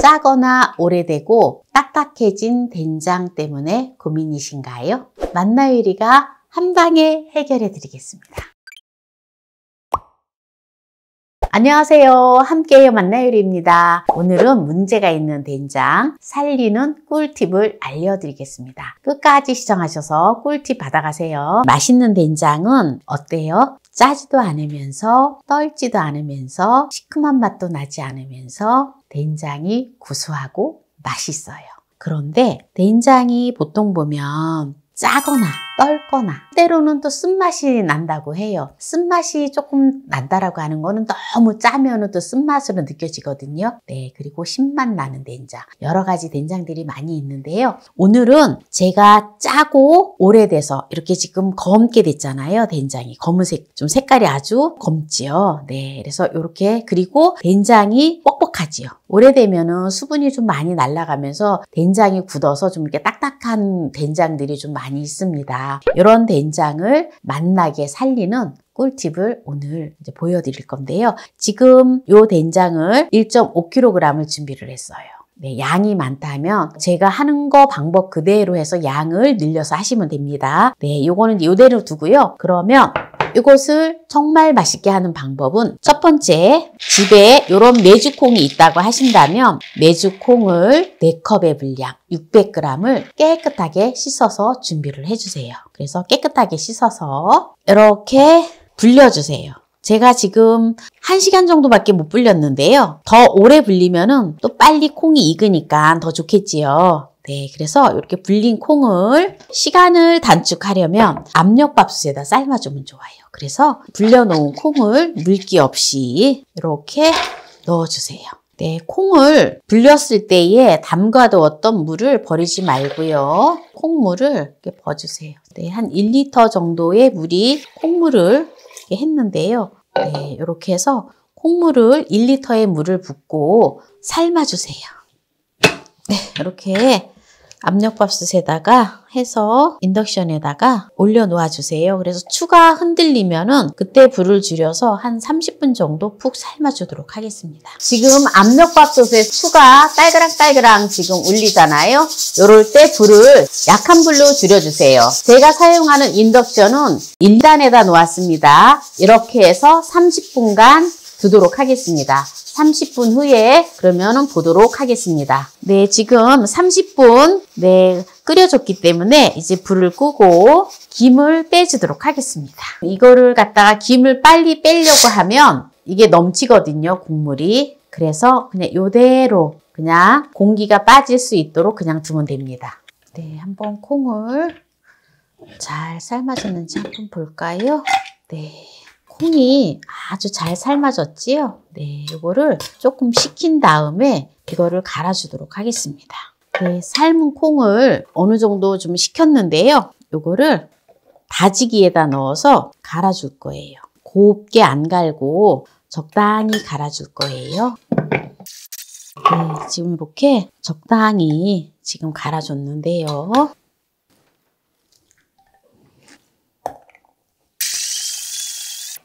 짜거나 오래되고 딱딱해진 된장 때문에 고민이신가요? 만나요리가 한방에 해결해 드리겠습니다. 안녕하세요. 함께해요 만나요리입니다. 오늘은 문제가 있는 된장 살리는 꿀팁을 알려드리겠습니다. 끝까지 시청하셔서 꿀팁 받아가세요. 맛있는 된장은 어때요? 짜지도 않으면서 떨지도 않으면서 시큼한 맛도 나지 않으면서 된장이 구수하고 맛있어요. 그런데 된장이 보통 보면 짜거나 떨거나 때로는 또 쓴맛이 난다고 해요. 쓴맛이 조금 난다라고 하는 거는 너무 짜면 또 쓴맛으로 느껴지거든요. 네, 그리고 신맛 나는 된장. 여러 가지 된장들이 많이 있는데요. 오늘은 제가 짜고 오래돼서 이렇게 지금 검게 됐잖아요. 된장이 검은색, 좀 색깔이 아주 검지요. 네, 그래서 이렇게 그리고 된장이 뻑뻑하지요. 오래되면은 수분이 좀 많이 날아가면서 된장이 굳어서 좀 이렇게 딱딱한 된장들이 좀 많이 있습니다. 이런 된장을 맛나게 살리는 꿀팁을 오늘 이제 보여드릴 건데요. 지금 이 된장을 1.5kg을 준비를 했어요. 네, 양이 많다면 제가 하는 거 방법 그대로 해서 양을 늘려서 하시면 됩니다. 네, 요거는 이대로 두고요. 그러면 이것을 정말 맛있게 하는 방법은 첫 번째, 집에 이런 메주콩이 있다고 하신다면 메주콩을 4컵의 분량 600g을 깨끗하게 씻어서 준비를 해주세요. 그래서 깨끗하게 씻어서 이렇게 불려주세요. 제가 지금 1시간 정도밖에 못 불렸는데요. 더 오래 불리면은 또 빨리 콩이 익으니까 더 좋겠지요. 네, 그래서 이렇게 불린 콩을 시간을 단축하려면 압력밥솥에다 삶아주면 좋아요. 그래서 불려놓은 콩을 물기 없이 이렇게 넣어주세요. 네, 콩을 불렸을 때에 담가두었던 물을 버리지 말고요. 콩물을 이렇게 버주세요. 네, 한 1리터 정도의 물이 콩물을 이렇게 했는데요. 네, 이렇게 해서 콩물을 1리터의 물을 붓고 삶아주세요. 네, 이렇게 압력밥솥에다가 해서 인덕션에다가 올려 놓아 주세요. 그래서 추가 흔들리면은 그때 불을 줄여서 한 30분 정도 푹 삶아 주도록 하겠습니다. 지금 압력밥솥에 추가 딸그락딸그락 지금 울리잖아요. 이럴 때 불을 약한 불로 줄여주세요. 제가 사용하는 인덕션은 1단에다 놓았습니다. 이렇게 해서 30분간 두도록 하겠습니다. 30분 후에 그러면은 보도록 하겠습니다. 네, 지금 30분 끓여줬기 때문에 이제 불을 끄고 김을 빼주도록 하겠습니다. 이거를 갖다가 김을 빨리 빼려고 하면 이게 넘치거든요, 국물이. 그래서 그냥 이대로 그냥 공기가 빠질 수 있도록 그냥 두면 됩니다. 네, 한번 콩을 잘 삶아졌는지 한번 볼까요? 네. 콩이 아주 잘 삶아졌지요? 네, 이거를 조금 식힌 다음에 이거를 갈아주도록 하겠습니다. 네, 삶은 콩을 어느 정도 좀 식혔는데요. 이거를 다지기에다 넣어서 갈아줄 거예요. 곱게 안 갈고 적당히 갈아줄 거예요. 네, 지금 이렇게 적당히 지금 갈아줬는데요.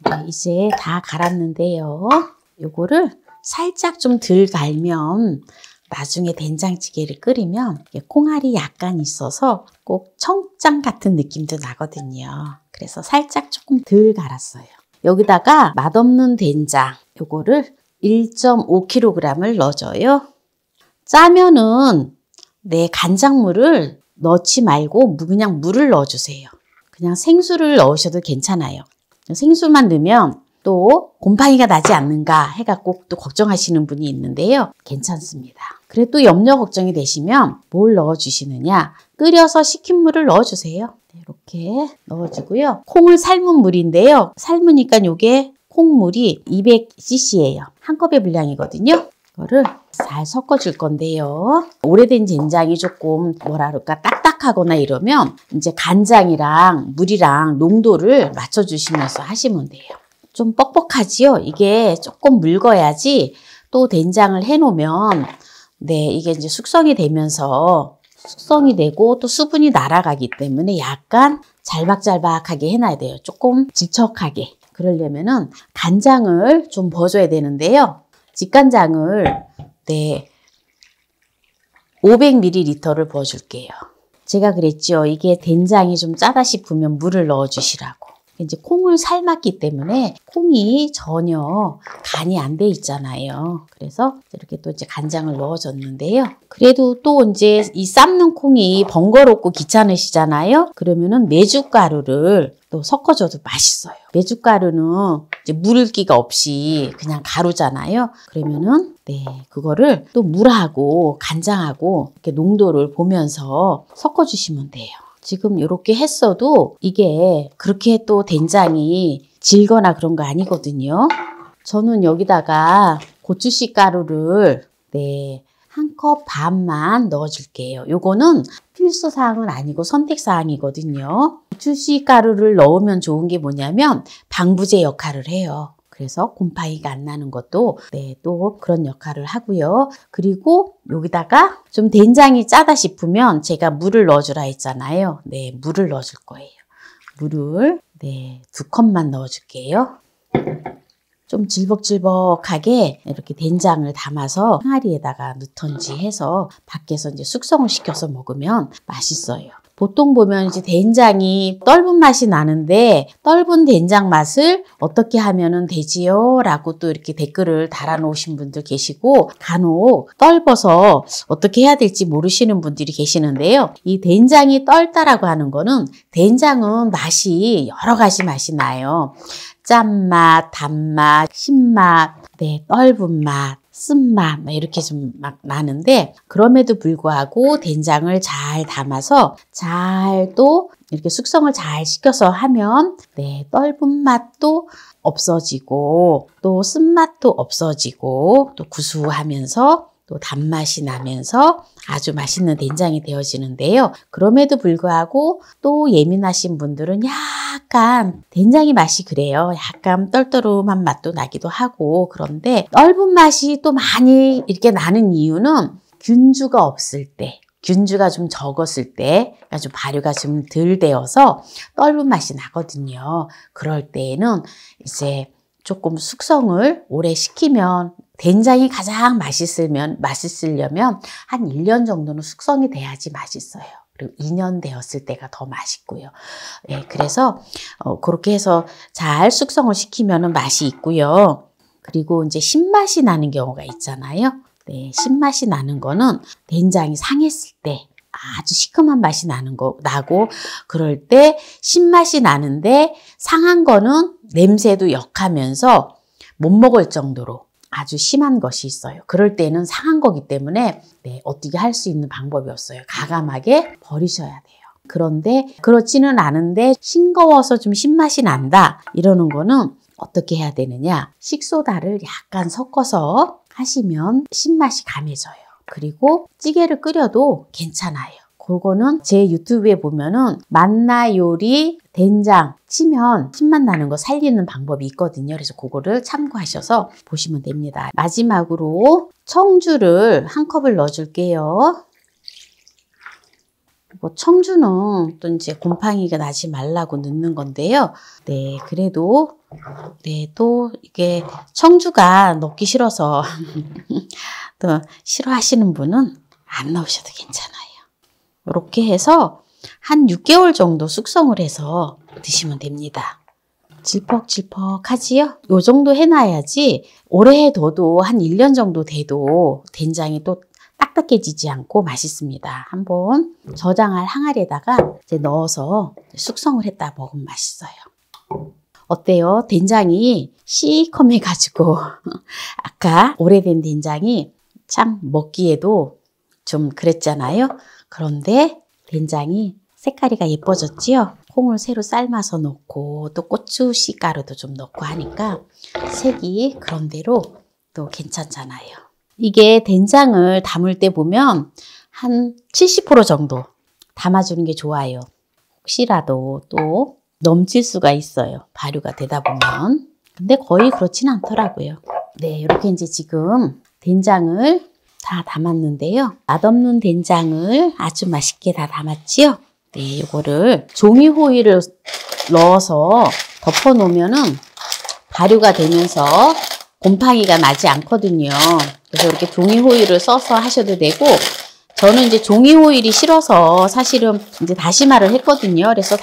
네, 이제 다 갈았는데요. 요거를 살짝 좀 덜 갈면 나중에 된장찌개를 끓이면 콩알이 약간 있어서 꼭 청장 같은 느낌도 나거든요. 그래서 살짝 조금 덜 갈았어요. 여기다가 맛없는 된장 요거를 1.5kg을 넣어줘요. 짜면은 간장물을 넣지 말고 그냥 물을 넣어주세요. 그냥 생수를 넣으셔도 괜찮아요. 생수만 넣으면 또 곰팡이가 나지 않는가 해갖고 또 걱정하시는 분이 있는데요. 괜찮습니다. 그래도 염려 걱정이 되시면 뭘 넣어주시느냐? 끓여서 식힌 물을 넣어주세요. 이렇게 넣어주고요. 콩을 삶은 물인데요. 삶으니까 이게 콩물이 200cc예요. 한 컵의 분량이거든요. 이거를 잘 섞어줄 건데요. 오래된 된장이 조금 딱딱하거나 이러면 이제 간장이랑 물이랑 농도를 맞춰주시면서 하시면 돼요. 좀 뻑뻑하지요? 이게 조금 묽어야지 또 된장을 해놓으면 이게 이제 숙성이 되면서 숙성이 되고 또 수분이 날아가기 때문에 약간 잘박잘박하게 해놔야 돼요. 조금 질척하게. 그러려면은 간장을 좀 버줘야 되는데요. 직간장을 500ml를 부어줄게요. 제가 그랬죠. 이게 된장이 좀 짜다 싶으면 물을 넣어주시라고. 이제 콩을 삶았기 때문에 콩이 전혀 간이 안 돼 있잖아요. 그래서 이렇게 또 이제 간장을 넣어줬는데요. 그래도 또 이제 이 삶는 콩이 번거롭고 귀찮으시잖아요. 그러면은 메주가루를 또 섞어줘도 맛있어요. 메주가루는 이제 물기가 없이 그냥 가루잖아요. 그러면은 그거를 또 물하고 간장하고 이렇게 농도를 보면서 섞어주시면 돼요. 지금 이렇게 했어도 이게 그렇게 또 된장이 질거나 그런 거 아니거든요. 저는 여기다가 고추씨 가루를 1컵 반만 넣어줄게요. 요거는 필수사항은 아니고 선택사항이거든요. 고추씨 가루를 넣으면 좋은 게 뭐냐면 방부제 역할을 해요. 그래서 곰팡이가 안 나는 것도 또 그런 역할을 하고요. 그리고 여기다가 좀 된장이 짜다 싶으면 제가 물을 넣어주라 했잖아요. 물을 넣어줄 거예요. 물을 2컵만 넣어줄게요. 좀 질벅질벅하게 이렇게 된장을 담아서 항아리에다가 넣던지 해서 밖에서 이제 숙성을 시켜서 먹으면 맛있어요. 보통 보면 이제 된장이 떫은 맛이 나는데 떫은 된장 맛을 어떻게 하면 되지요? 라고 또 이렇게 댓글을 달아놓으신 분들 계시고 간혹 떫어서 어떻게 해야 될지 모르시는 분들이 계시는데요. 이 된장이 떫다라고 하는 거는 된장은 맛이 여러 가지 맛이 나요. 짠맛, 단맛, 신맛, 떫은 맛, 쓴맛 이렇게 좀 막 나는데 그럼에도 불구하고 된장을 잘 담아서 잘 또 이렇게 숙성을 잘 시켜서 하면 떫은 맛도 없어지고 또 쓴맛도 없어지고 또 구수하면서 또 단맛이 나면서 아주 맛있는 된장이 되어지는데요. 그럼에도 불구하고 또 예민하신 분들은 약간 된장이 맛이 그래요. 약간 떨떠름한 맛도 나기도 하고 그런데 떫은 맛이 또 많이 이렇게 나는 이유는 균주가 없을 때 균주가 좀 적었을 때 좀 발효가 좀 덜 되어서 떫은 맛이 나거든요. 그럴 때에는 이제 조금 숙성을 오래 시키면 된장이 가장 맛있으려면 한 1년 정도는 숙성이 돼야지 맛있어요. 그리고 2년 되었을 때가 더 맛있고요. 그래서 그렇게 해서 잘 숙성을 시키면 맛이 있고요. 그리고 이제 신맛이 나는 경우가 있잖아요. 신맛이 나는 거는 된장이 상했을 때 아주 시큼한 맛이 나고 그럴 때 신맛이 나는데 상한 거는 냄새도 역하면서 못 먹을 정도로 아주 심한 것이 있어요. 그럴 때는 상한 거기 때문에 어떻게 할 수 있는 방법이 없어요. 과감하게 버리셔야 돼요. 그런데 그렇지는 않은데 싱거워서 좀 신맛이 난다 이러는 거는 어떻게 해야 되느냐? 식소다를 약간 섞어서 하시면 신맛이 감해져요. 그리고 찌개를 끓여도 괜찮아요. 그거는 제 유튜브에 보면은 만나요리 된장 치면 신맛 나는 거 살리는 방법이 있거든요. 그래서 그거를 참고하셔서 보시면 됩니다. 마지막으로 청주를 1컵을 넣어줄게요. 청주는 또 이제 곰팡이가 나지 말라고 넣는 건데요. 그래도 또 이게 청주가 넣기 싫어서 또 싫어하시는 분은 안 넣으셔도 괜찮아요. 이렇게 해서 한 6개월 정도 숙성을 해서 드시면 됩니다. 질퍽질퍽하지요? 요 정도 해놔야지 오래 해둬도 한 1년 정도 돼도 된장이 또 딱딱해지지 않고 맛있습니다. 한번 저장할 항아리에다가 이제 넣어서 숙성을 했다 먹으면 맛있어요. 어때요? 된장이 시커매가지고 아까 오래된 된장이 참 먹기에도 좀 그랬잖아요. 그런데 된장이 색깔이가 예뻐졌지요? 콩을 새로 삶아서 넣고 또 고추씨 가루도 좀 넣고 하니까 색이 그런대로 또 괜찮잖아요. 이게 된장을 담을 때 보면 한 70% 정도 담아주는 게 좋아요. 혹시라도 또 넘칠 수가 있어요. 발효가 되다 보면. 근데 거의 그렇진 않더라고요. 이렇게 이제 지금 된장을 다 담았는데요. 맛없는 된장을 아주 맛있게 다 담았지요. 이거를 종이 호일을 넣어서 덮어 놓으면은 발효가 되면서 곰팡이가 나지 않거든요. 그래서 이렇게 종이 호일을 써서 하셔도 되고 저는 이제 종이 호일이 싫어서 사실은 이제 다시마를 했거든요. 그래서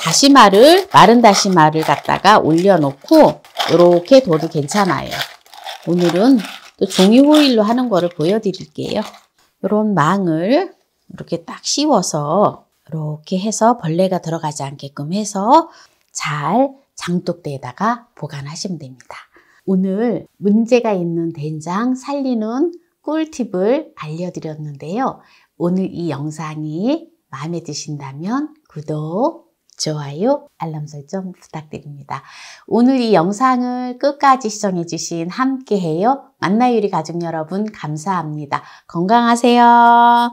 마른 다시마를 갖다가 올려놓고 이렇게 둬도 괜찮아요. 오늘은 또 종이 호일로 하는 거를 보여드릴게요. 이런 망을 이렇게 딱 씌워서 이렇게 해서 벌레가 들어가지 않게끔 해서 잘 장독대에다가 보관하시면 됩니다. 오늘 문제가 있는 된장 살리는 꿀팁을 알려드렸는데요. 오늘 이 영상이 마음에 드신다면 구독, 좋아요, 알람 설정 부탁드립니다. 오늘 이 영상을 끝까지 시청해주신 함께해요 만나요리 가족 여러분 감사합니다. 건강하세요.